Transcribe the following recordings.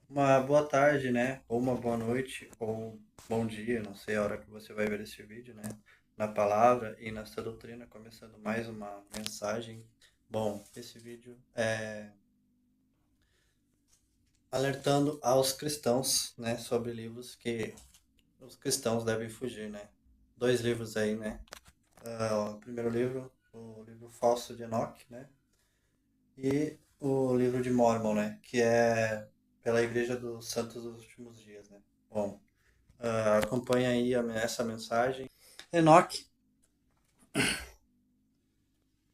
Uma boa tarde, né? Ou uma boa noite, ou bom dia, não sei a hora que você vai ver esse vídeo, né? Na palavra e nessa doutrina, começando mais uma mensagem. Bom, esse vídeo é alertando aos cristãos, né, sobre livros que os cristãos devem fugir, né? Dois livros aí, né? O primeiro livro, o livro Falso de Enoque, né? E o livro de Mórmon, né? Que é pela Igreja dos Santos dos Últimos Dias, né? Bom, acompanha aí essa mensagem. Enoque,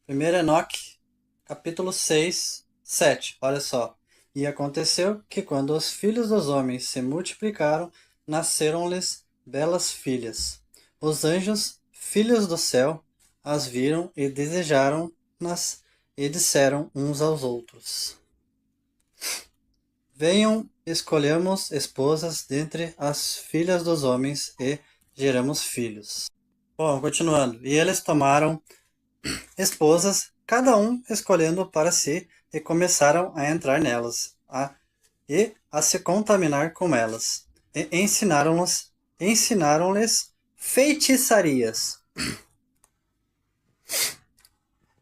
primeiro Enoque, capítulo 6, 7. Olha só. E aconteceu que quando os filhos dos homens se multiplicaram, nasceram-lhes belas filhas. Os anjos, filhos do céu, as viram e desejaram-nas e disseram uns aos outros: Venham, escolhamos esposas dentre as filhas dos homens e geramos filhos. Bom, continuando. E eles tomaram esposas, cada um escolhendo para si, e começaram a entrar nelas, e a se contaminar com elas. E ensinaram-lhes feitiçarias,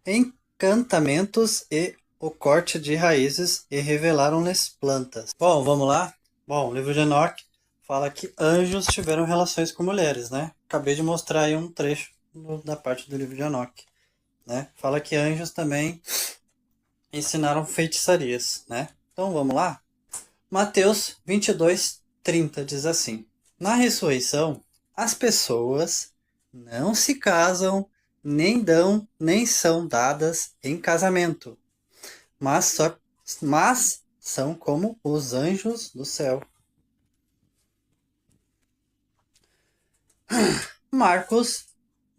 encantamentos e o corte de raízes, e revelaram-lhes plantas. Bom, vamos lá? Bom, o livro de Enoque fala que anjos tiveram relações com mulheres, né? Acabei de mostrar aí um trecho da parte do livro de Enoque, né? Fala que anjos também ensinaram feitiçarias, né? Então vamos lá? Mateus 22:30 diz assim: Na ressurreição, as pessoas não se casam, nem dão, nem são dadas em casamento, mas são como os anjos do céu. Marcos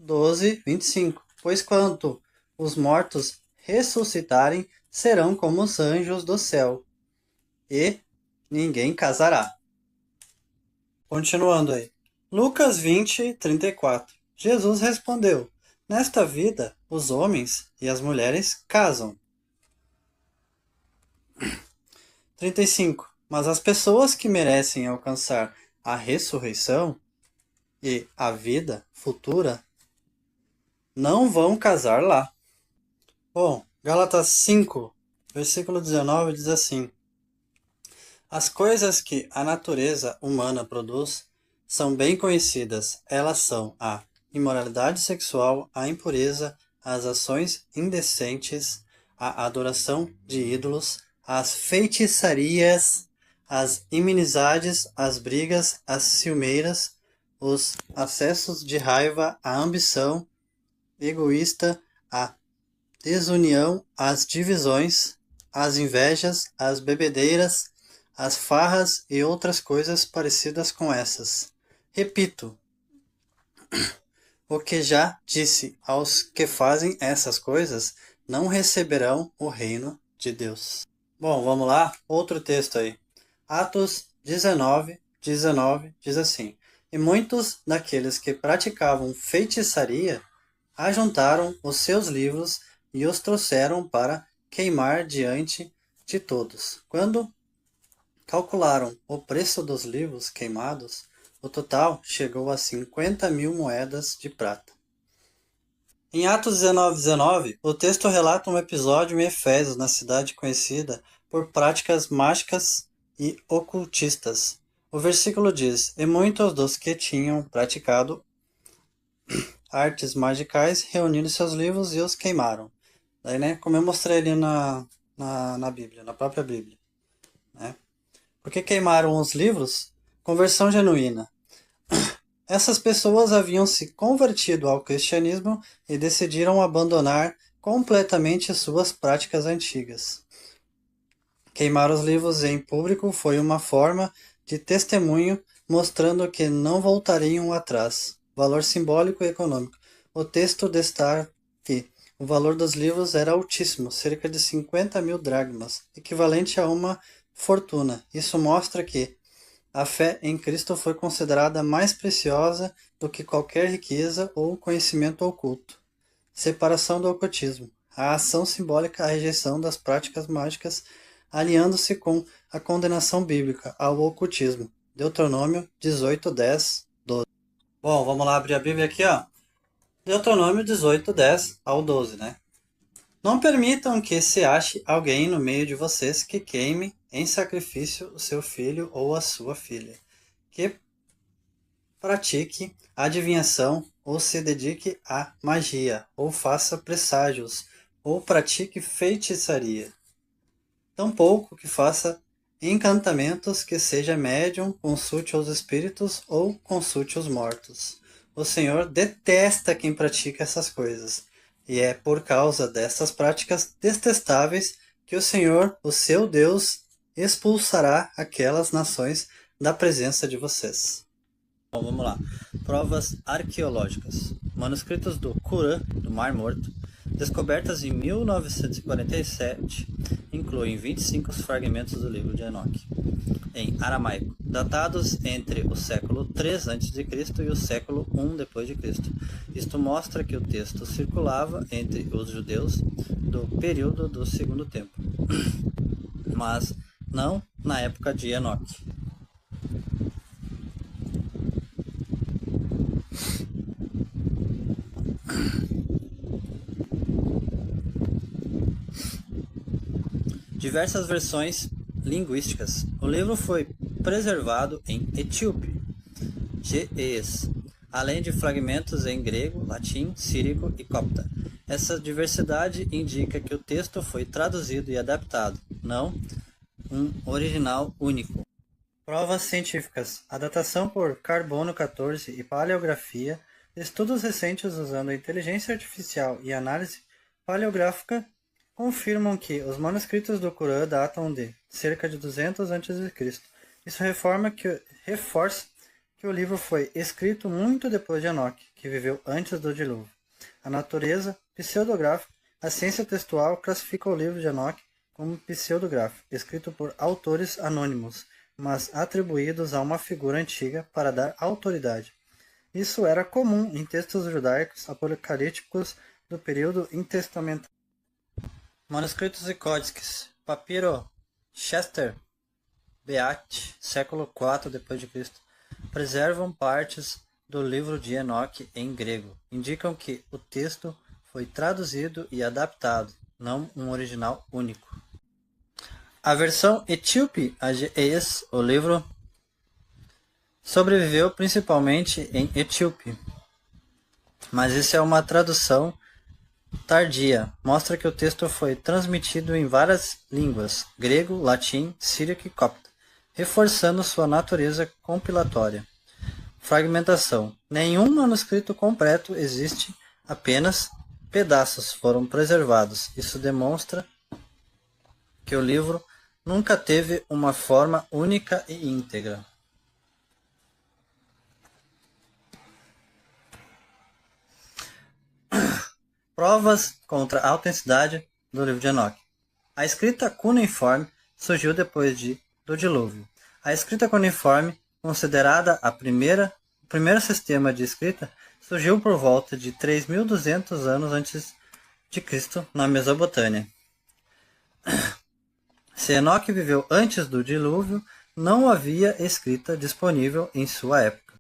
12:25 Pois quanto os mortos ressuscitarem, serão como os anjos do céu, e ninguém casará. Continuando aí. Lucas 20:34 Jesus respondeu: Nesta vida, os homens e as mulheres casam. 35 Mas as pessoas que merecem alcançar a ressurreição e a vida futura não vão casar lá. Bom, Gálatas 5, versículo 19 diz assim: As coisas que a natureza humana produz são bem conhecidas. Elas são a imoralidade sexual, a impureza, as ações indecentes, a adoração de ídolos, as feitiçarias, as inimizades, as brigas, as ciumeiras, os acessos de raiva, a ambição egoísta, a desunião, as divisões, as invejas, as bebedeiras, as farras e outras coisas parecidas com essas. Repito o que já disse: aos que fazem essas coisas não receberão o reino de Deus. Bom, vamos lá? Outro texto aí. Atos 19:19 diz assim: E muitos daqueles que praticavam feitiçaria ajuntaram os seus livros e os trouxeram para queimar diante de todos. Quando calcularam o preço dos livros queimados, o total chegou a 50.000 moedas de prata. Em Atos 19:19, o texto relata um episódio em Efésios, na cidade conhecida por práticas mágicas e ocultistas. O versículo diz: E muitos dos que tinham praticado artes magicais reuniram seus livros e os queimaram. Daí, né, como eu mostrei ali na Bíblia, na própria Bíblia, né? Por que queimaram os livros? Conversão genuína. Essas pessoas haviam se convertido ao cristianismo e decidiram abandonar completamente suas práticas antigas. Queimar os livros em público foi uma forma de testemunho mostrando que não voltariam atrás. Valor simbólico e econômico. O texto destaca que o valor dos livros era altíssimo, cerca de 50.000 dracmas, equivalente a uma fortuna. Isso mostra que a fé em Cristo foi considerada mais preciosa do que qualquer riqueza ou conhecimento oculto. Separação do ocultismo. A ação simbólica, a rejeição das práticas mágicas, aliando-se com a condenação bíblica ao ocultismo. Deuteronômio 18, 10, 12. Bom, vamos lá abrir a Bíblia aqui, ó. Deuteronômio 18, 10 ao 12, né? Não permitam que se ache alguém no meio de vocês que queime em sacrifício o seu filho ou a sua filha, que pratique adivinhação ou se dedique à magia, ou faça presságios, ou pratique feitiçaria. Tampouco que faça encantamentos, que seja médium, consulte os espíritos ou consulte os mortos. O Senhor detesta quem pratica essas coisas, e é por causa dessas práticas detestáveis que o Senhor, o seu Deus, expulsará aquelas nações da presença de vocês. Bom, vamos lá. Provas arqueológicas. Manuscritos do Qurã, do Mar Morto, descobertas em 1947, incluem 25 fragmentos do livro de Enoque, em aramaico, datados entre o século III a.C. e o século I d.C. Isto mostra que o texto circulava entre os judeus do período do Segundo Templo, mas não na época de Enoque. Diversas versões linguísticas. O livro foi preservado em etíope, ge'ez, além de fragmentos em grego, latim, sírico e copta. Essa diversidade indica que o texto foi traduzido e adaptado, não um original único. Provas científicas. A datação por carbono 14 e paleografia, estudos recentes usando inteligência artificial e análise paleográfica confirmam que os manuscritos do Corão datam de cerca de 200 a.C. Isso reforça que o livro foi escrito muito depois de Enoque, que viveu antes do dilúvio. A natureza pseudográfica, a ciência textual classifica o livro de Enoque como pseudográfico, escrito por autores anônimos, mas atribuídos a uma figura antiga para dar autoridade. Isso era comum em textos judaicos apocalípticos do período intertestamentário. Manuscritos e códices. Papiro Chester Beat, século IV d.C., preservam partes do livro de Enoque em grego. Indicam que o texto foi traduzido e adaptado, não um original único. A versão etíope, a ge'ez, o livro, sobreviveu principalmente em etíope, mas isso é uma tradução tardia. Mostra que o texto foi transmitido em várias línguas, grego, latim, sírico e copta, reforçando sua natureza compilatória. Fragmentação. Nenhum manuscrito completo existe, apenas pedaços foram preservados. Isso demonstra que o livro nunca teve uma forma única e íntegra. Provas contra a autenticidade do livro de Enoque. A escrita cuneiforme surgiu depois do dilúvio. A escrita cuneiforme, considerada o primeiro sistema de escrita, surgiu por volta de 3.200 anos antes de Cristo na Mesopotâmia. Se Enoque viveu antes do dilúvio, não havia escrita disponível em sua época.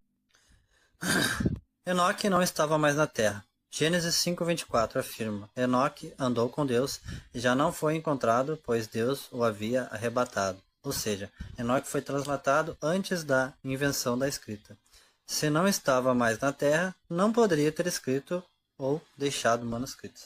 Enoque não estava mais na terra. Gênesis 5:24 afirma: Enoque andou com Deus e já não foi encontrado, pois Deus o havia arrebatado. Ou seja, Enoque foi translatado antes da invenção da escrita. Se não estava mais na terra, não poderia ter escrito ou deixado manuscritos.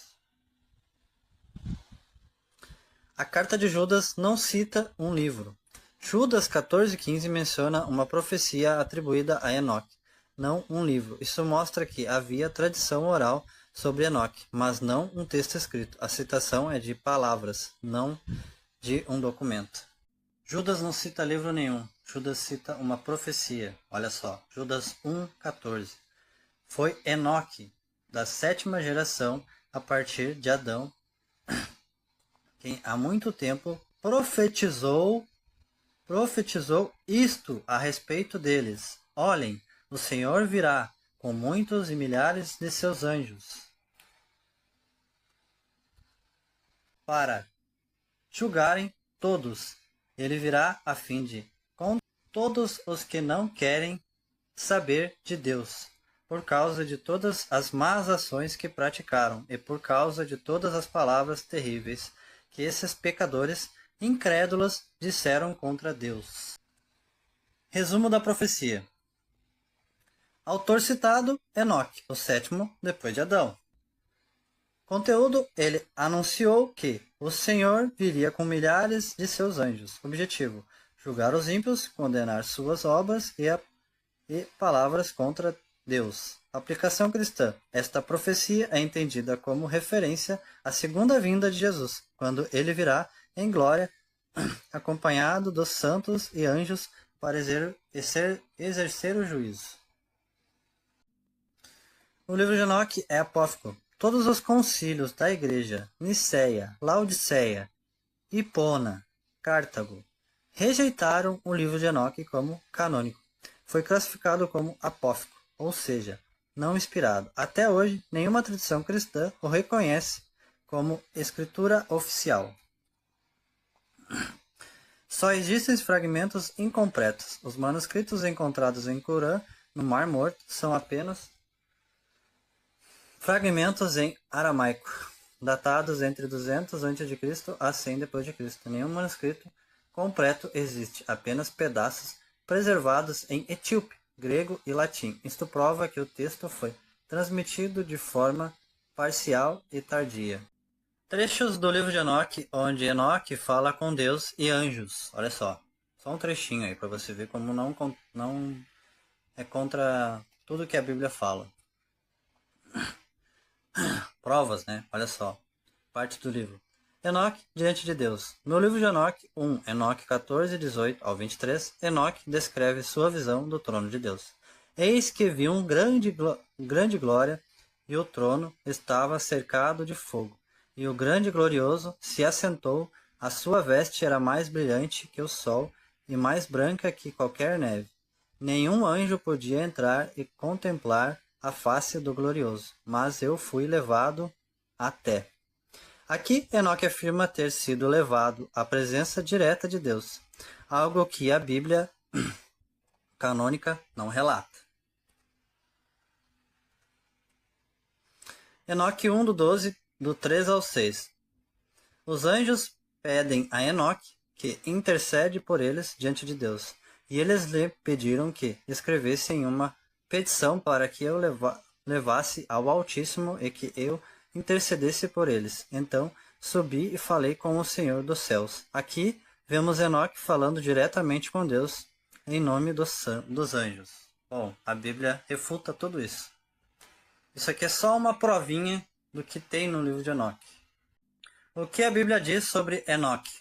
A carta de Judas não cita um livro. Judas 14:15 menciona uma profecia atribuída a Enoque, não um livro. Isso mostra que havia tradição oral sobre Enoque, mas não um texto escrito. A citação é de palavras, não de um documento. Judas não cita livro nenhum. Judas cita uma profecia. Olha só, Judas 1:14. Foi Enoque, da 7ª geração, a partir de Adão, quem há muito tempo profetizou isto a respeito deles. Olhem, o Senhor virá com muitos e milhares de seus anjos para julgarem todos ele virá a fim de com todos os que não querem saber de Deus, por causa de todas as más ações que praticaram e por causa de todas as palavras terríveis que esses pecadores incrédulos disseram contra Deus. Resumo da profecia. Autor citado, Enoque, o sétimo depois de Adão. Conteúdo, ele anunciou que o Senhor viria com milhares de seus anjos. Objetivo, julgar os ímpios, condenar suas obras e palavras contra Deus. Aplicação cristã. Esta profecia é entendida como referência à segunda vinda de Jesus, quando ele virá em glória, acompanhado dos santos e anjos para exercer o juízo. O livro de Enoque é apócrifo. Todos os concílios da Igreja, Niceia, Laodiceia, Hipona, Cartago, rejeitaram o livro de Enoque como canônico. Foi classificado como apócrifo, ou seja, não inspirado. Até hoje, nenhuma tradição cristã o reconhece como escritura oficial. Só existem fragmentos incompletos. Os manuscritos encontrados em Corã, no Mar Morto, são apenas fragmentos em aramaico, datados entre 200 a.C. a 100 d.C. Nenhum manuscrito completo existe, apenas pedaços preservados em etíope, grego e latim. Isto prova que o texto foi transmitido de forma parcial e tardia. Trechos do livro de Enoque, onde Enoque fala com Deus e anjos. Olha só um trechinho aí para você ver como não é contra tudo que a Bíblia fala. Provas, né? Olha só. Parte do livro. Enoque diante de Deus. No livro de Enoque 1, Enoque 14, 18 ao 23, Enoque descreve sua visão do trono de Deus. Eis que vi grande glória, e o trono estava cercado de fogo, e o grande glorioso se assentou, a sua veste era mais brilhante que o sol, e mais branca que qualquer neve. Nenhum anjo podia entrar e contemplar a face do glorioso, mas eu fui levado até. Aqui, Enoque afirma ter sido levado à presença direta de Deus, algo que a Bíblia canônica não relata. Enoque 1, do 12, do 3 ao 6. Os anjos pedem a Enoque que intercede por eles diante de Deus, e eles lhe pediram que escrevessem uma petição para que eu levasse ao Altíssimo e que eu intercedesse por eles. Então subi e falei com o Senhor dos céus. Aqui vemos Enoque falando diretamente com Deus em nome dos anjos. Bom, a Bíblia refuta tudo isso. Isso aqui é só uma provinha do que tem no livro de Enoque. O que a Bíblia diz sobre Enoque?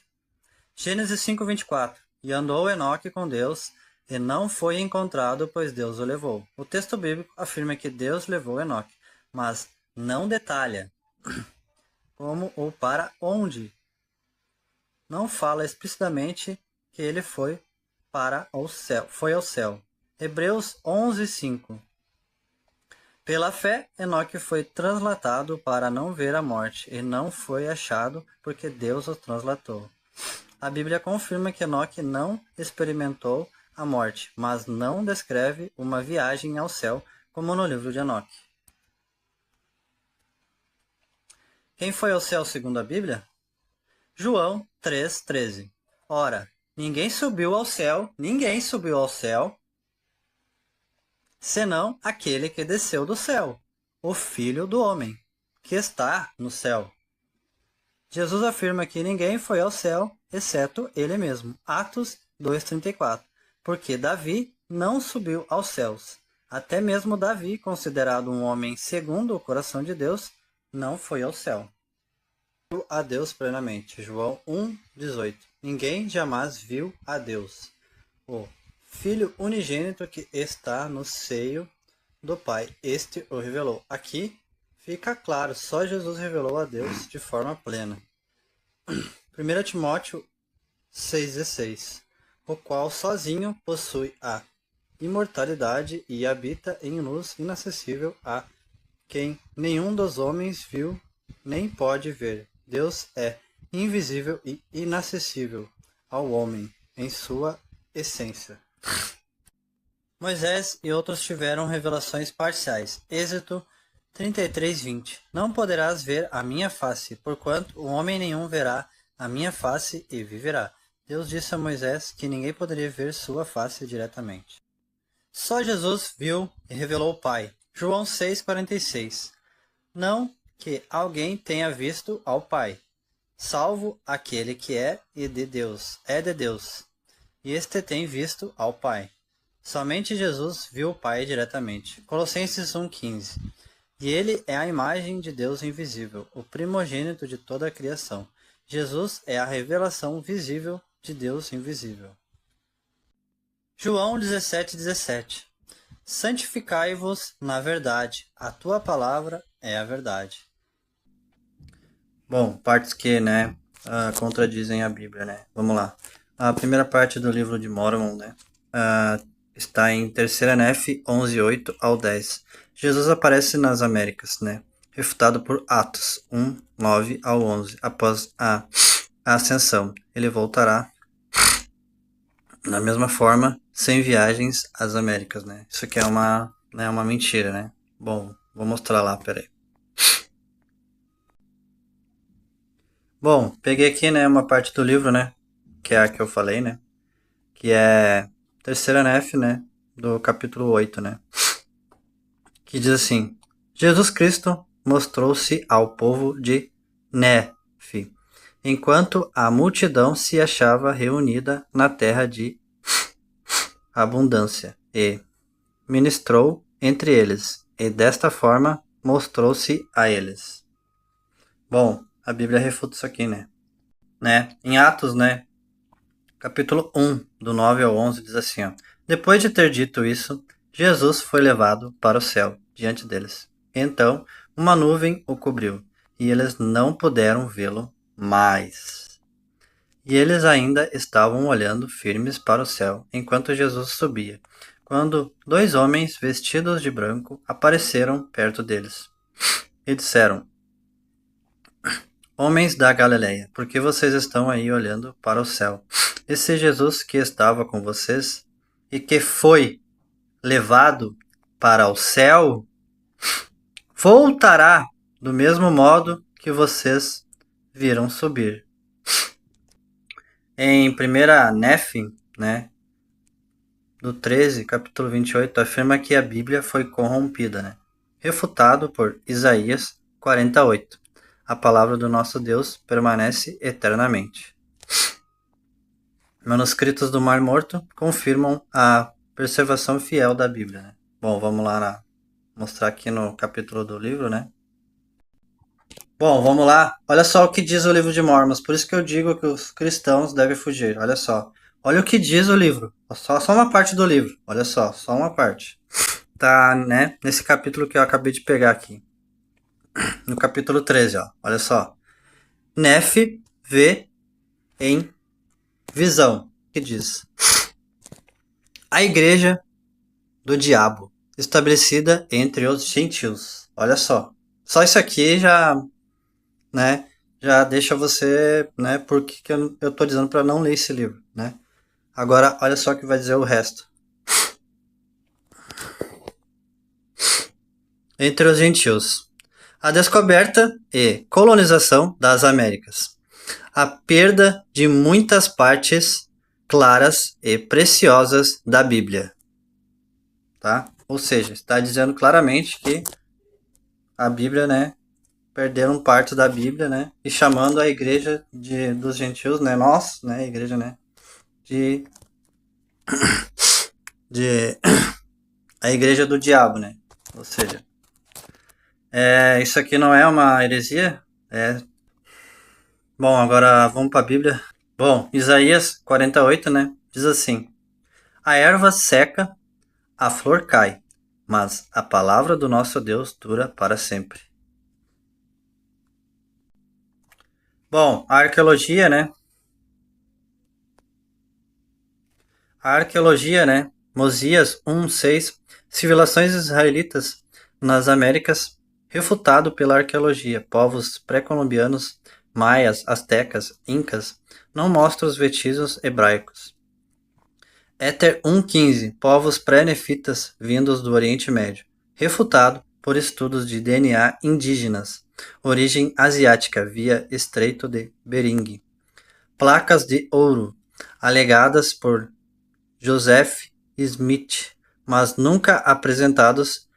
Gênesis 5:24. E andou Enoque com Deus, e não foi encontrado, pois Deus o levou. O texto bíblico afirma que Deus levou Enoque, mas não detalha como ou para onde. Não fala explicitamente que ele foi ao céu. Hebreus 11:5. Pela fé, Enoque foi translatado para não ver a morte, e não foi achado porque Deus o translatou. A Bíblia confirma que Enoque não experimentou a morte, mas não descreve uma viagem ao céu, como no livro de Enoque. Quem foi ao céu segundo a Bíblia? João 3,13. Ora, ninguém subiu ao céu, senão aquele que desceu do céu, o Filho do Homem, que está no céu. Jesus afirma que ninguém foi ao céu, exceto ele mesmo. Atos 2,34. Porque Davi não subiu aos céus. Até mesmo Davi, considerado um homem segundo o coração de Deus, não foi ao céu. Viu a Deus plenamente. João 1,18. Ninguém jamais viu a Deus. O Filho unigênito que está no seio do Pai, este o revelou. Aqui fica claro, só Jesus revelou a Deus de forma plena. 1 Timóteo 6,16. O qual sozinho possui a imortalidade e habita em luz inacessível a quem nenhum dos homens viu nem pode ver. Deus é invisível e inacessível, ao homem em sua essência. Moisés e outros tiveram revelações parciais. Êxodo 33:20. Não poderás ver a minha face, porquanto o homem nenhum verá a minha face e viverá. Deus disse a Moisés que ninguém poderia ver sua face diretamente. Só Jesus viu e revelou o Pai. João 6,46. Não que alguém tenha visto ao Pai, salvo aquele que é de Deus. E este tem visto ao Pai. Somente Jesus viu o Pai diretamente. Colossenses 1,15. E ele é a imagem de Deus invisível, o primogênito de toda a criação. Jesus é a revelação visível de Deus invisível. João 17,17. Santificai-vos na verdade, a tua palavra é a verdade. Bom, partes que, contradizem a Bíblia, né? Vamos lá. A primeira parte do livro de Mormon, né? Está em 3 Nef 11:8 ao 10. Jesus aparece nas Américas, né? Refutado por Atos 1:9 ao 11. Após a ascensão, ele voltará da mesma forma, sem viagens às Américas, né? Isso aqui é uma mentira, né? Bom, vou mostrar lá, peraí. Bom, peguei aqui, né, uma parte do livro, né? Que é a que eu falei, né? Que é 3 Nef, né? Do capítulo 8, né? Que diz assim: Jesus Cristo mostrou-se ao povo de Nef, enquanto a multidão se achava reunida na terra de abundância, e ministrou entre eles, e desta forma mostrou-se a eles. Bom, a Bíblia refuta isso aqui, né? Em Atos, né? Capítulo 1, do 9 ao 11, diz assim, ó. Depois de ter dito isso, Jesus foi levado para o céu, diante deles. Então, uma nuvem o cobriu, e eles não puderam vê-lo mais. E eles ainda estavam olhando firmes para o céu, enquanto Jesus subia, quando 2 homens vestidos de branco apareceram perto deles. E disseram: Homens da Galileia, por que vocês estão aí olhando para o céu? Esse Jesus que estava com vocês e que foi levado para o céu, voltará do mesmo modo que vocês viram subir. Em 1 Néfim, né, do 13, capítulo 28, afirma que a Bíblia foi corrompida, né? Refutado por Isaías 48. A palavra do nosso Deus permanece eternamente. Manuscritos do Mar Morto confirmam a preservação fiel da Bíblia, né? Bom, vamos lá mostrar aqui no capítulo do livro, né? Bom, vamos lá. Olha só o que diz o livro de Mormons. Por isso que eu digo que os cristãos devem fugir. Olha só. Olha o que diz o livro. Só uma parte do livro. Olha só uma parte. Tá, né? Nesse capítulo que eu acabei de pegar aqui. No capítulo 13, ó. Olha só. Nef vê em visão. Que diz: a igreja do diabo, estabelecida entre os gentios. Olha só. Só isso aqui já, né? Já deixa você, né? Porque que eu tô dizendo para não ler esse livro, né? Agora, olha só o que vai dizer o resto. Entre os gentios. A descoberta e colonização das Américas. A perda de muitas partes claras e preciosas da Bíblia. Tá? Ou seja, está dizendo claramente que a Bíblia, né? Perderam parte da Bíblia, né? E chamando a igreja dos gentios, né? Nós, né? A igreja, né? De a igreja do diabo, né? Ou seja, isso aqui não é uma heresia? Bom, agora vamos para a Bíblia. Bom, Isaías 48, né? Diz assim: a erva seca, a flor cai, mas a palavra do nosso Deus dura para sempre. Bom, a arqueologia, né? Mosias 1:6, civilizações israelitas nas Américas, refutado pela arqueologia, povos pré-colombianos maias, astecas, incas, não mostra os vestígios hebraicos. Éter 1.15 Povos pré-nefitas vindos do Oriente Médio. Refutado por estudos de DNA indígenas. Origem asiática via Estreito de Bering. Placas de ouro, alegadas por Joseph Smith, mas nunca apresentados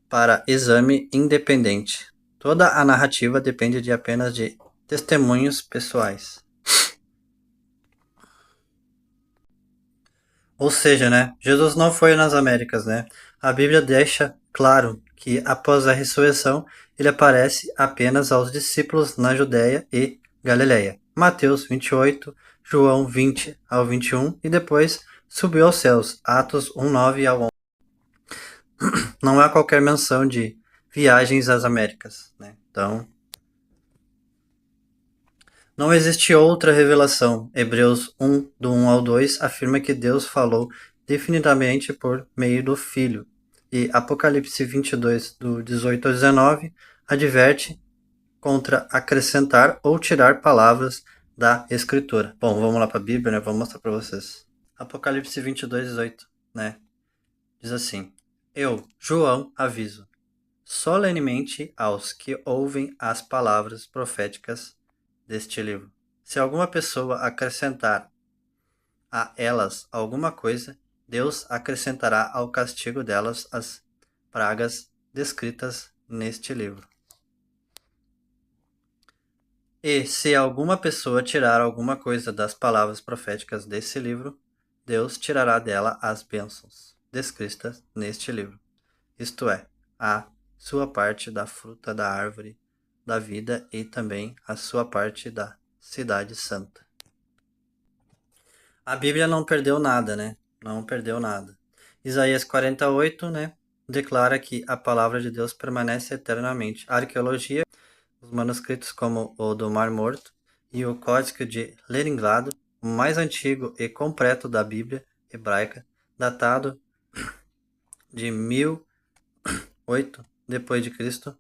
para exame independente. Toda a narrativa depende de apenas de testemunhos pessoais. Ou seja, né, Jesus não foi nas Américas, né? A Bíblia deixa claro que após a ressurreição ele aparece apenas aos discípulos na Judéia e Galiléia. Mateus 28, João 20 ao 21 e depois subiu aos céus. Atos 1:9 ao 11. Não há qualquer menção de viagens às Américas, né? Então, não existe outra revelação. Hebreus 1, do 1 ao 2, afirma que Deus falou definitivamente por meio do Filho. E Apocalipse 22, do 18 ao 19, adverte contra acrescentar ou tirar palavras da Escritura. Bom, vamos lá para a Bíblia, né? Vou mostrar para vocês. Apocalipse 22, 18, né? Diz assim: Eu, João, aviso solenemente aos que ouvem as palavras proféticas deste livro. Se alguma pessoa acrescentar a elas alguma coisa, Deus acrescentará ao castigo delas as pragas descritas neste livro. E se alguma pessoa tirar alguma coisa das palavras proféticas desse livro, Deus tirará dela as bênçãos descritas neste livro, isto é, a sua parte da fruta da árvore da vida e também a sua parte da cidade santa. A Bíblia não perdeu nada, né? Não perdeu nada. Isaías 48, né? Declara que a palavra de Deus permanece eternamente. A arqueologia, os manuscritos como o do Mar Morto e o Código de Leningrado, o mais antigo e completo da Bíblia hebraica, datado de 1008 depois de Cristo,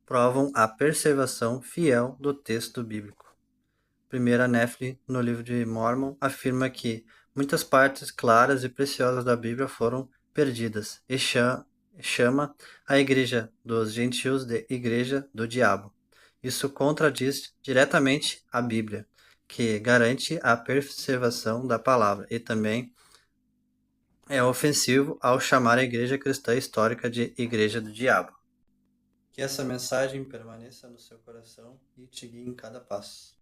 provam a preservação fiel do texto bíblico. Primeira Nephi, no livro de Mormon, afirma que muitas partes claras e preciosas da Bíblia foram perdidas e chama a igreja dos gentios de igreja do diabo. Isso contradiz diretamente a Bíblia, que garante a preservação da palavra, e também é ofensivo ao chamar a igreja cristã histórica de igreja do diabo. Que essa mensagem permaneça no seu coração e te guie em cada passo.